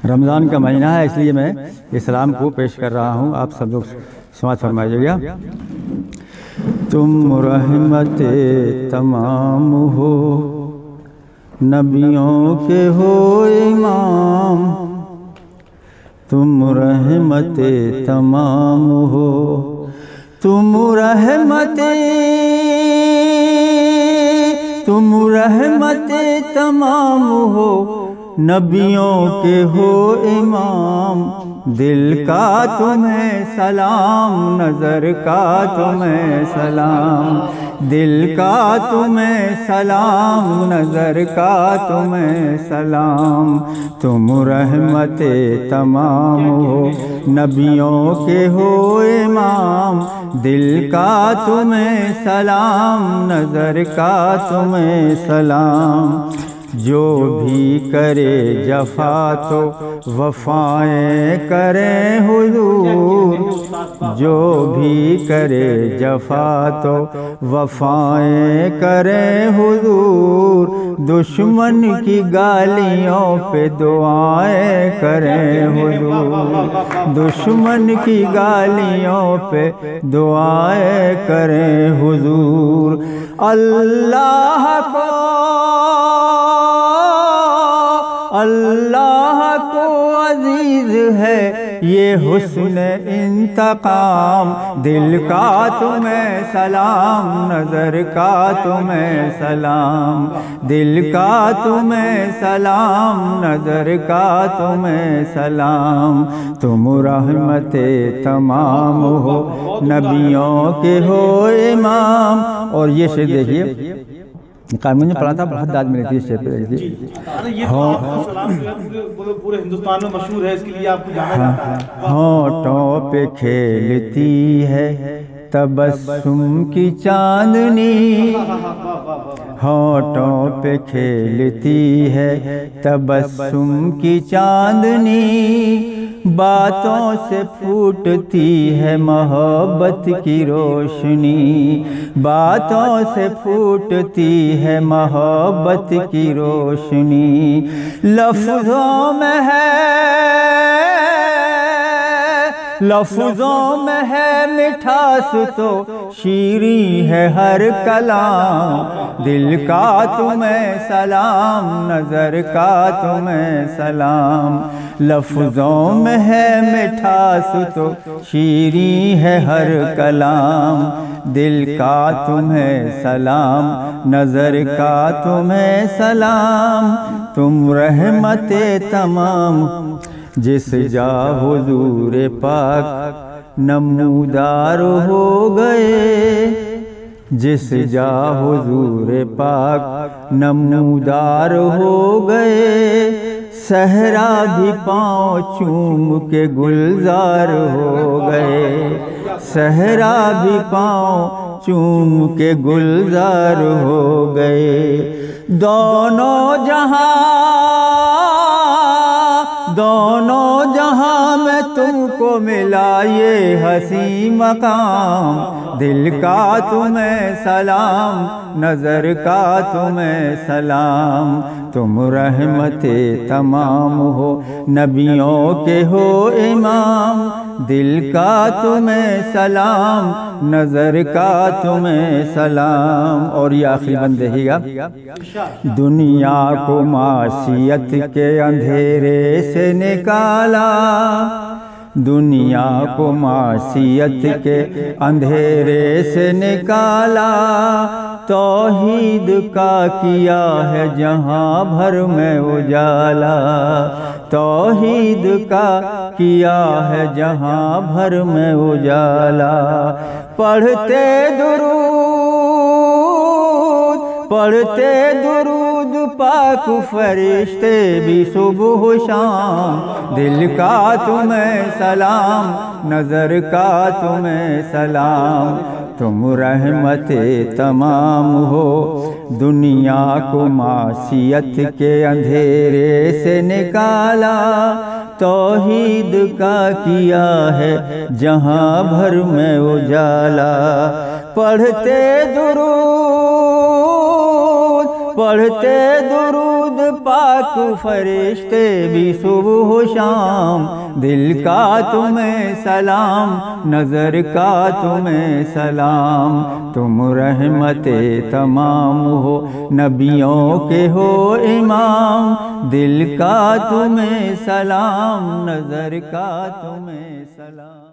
رمضان کا مہینہ ہے، اس لیے میں اسلام کو پیش کر رہا ہوں، آپ سب لوگ سماعت فرمائیے گا۔ تم رحمت تمام ہو، نبیوں کے ہو امام، تم رحمت تمام ہو، تم رحمت تمام ہو، نبیوں کے ہو امام، دل کا تمہیں سلام، نظر کا تمہیں سلام، دل کا تمہیں سلام، نظر کا تمہیں سلام، تم رحمت تمام ہو، نبیوں کے ہو امام، دل کا تمہیں سلام، نظر کا تمہیں سلام، جو بھی کرے جفا تو وفائیں کریں حضور، جو بھی کرے جفا تو وفائیں کریں حضور، دشمن کی گالیوں پہ دعائیں کریں حضور، دشمن کی گالیوں پہ دعائیں کریں حضور، اللہ کو عزیز ہے یہ حسن انتقام، دل کا تمہیں سلام، نظر کا تمہیں سلام، دل کا تمہیں سلام، نظر کا تمہیں سلام، تم رحمت تمام ہو، نبیوں کے ہو امام۔ اور یہ شعر دیکھیے، قانون نے پڑھا تھا، بہت داد ملی تھی اس شعر پہ۔ پورے ہندوستان میں مشہور ہے، اس کے لیے آپ کو جانا جاتا ہے۔ ہونٹوں پہ کھیلتی ہے تبسم کی چاندنی، ہونٹوں پہ کھیلتی ہے تبسم کی چاندنی، باتوں سے پھوٹتی ہے محبت کی روشنی، باتوں سے پھوٹتی ہے محبت کی روشنی، لفظوں میں ہے مٹھاس تو شیریں ہے ہر کلام، دل کا تمہیں سلام، نظر کا تمہیں سلام، لفظوں میں ہے مٹھاس تو شیریں ہے ہر کلام، دل کا تمہیں سلام، نظر کا تمہیں سلام، تم رحمت تمام۔ جس جا حضور پاک نمودار ہو گئے، جس جا حضور پاک نمودار ہو گئے، صحرا بھی پاؤں چوم کے گلزار ہو گئے، صحرا بھی پاؤں چوم کے گلزار ہو گئے، دونوں جہاں میں تم کو ملا یہ حسین مقام، دل کا تمہیں سلام، نظر کا تمہیں سلام، تم رحمت تمام ہو، نبیوں کے ہو امام، دل کا تمہیں سلام، نظر کا تمہیں سلام۔ اور یہ آخری بند دیکھیے گا، دنیا کو معصیت کے اندھیرے سے نکالا، دنیا کو معصیت کے اندھیرے سے نکالا، توحید کا کیا ہے جہاں بھر میں اجالا، توحید کا کیا ہے جہاں بھر میں اجالا، پڑھتے درود پاک فرشتے بھی صبح و شام، دل کا تمہیں سلام، نظر کا تمہیں سلام، تم رحمت تمام ہو، دنیا کو معصیت کے اندھیرے سے نکالا، توحید کا کیا ہے جہاں بھر میں اجالا، پڑھتے درود پاک فرشتے بھی صبح و شام، دل کا تمہیں سلام، نظر کا تمہیں سلام، تم رحمت تمام ہو، نبیوں کے ہو امام، دل کا تمہیں سلام، نظر کا تمہیں سلام۔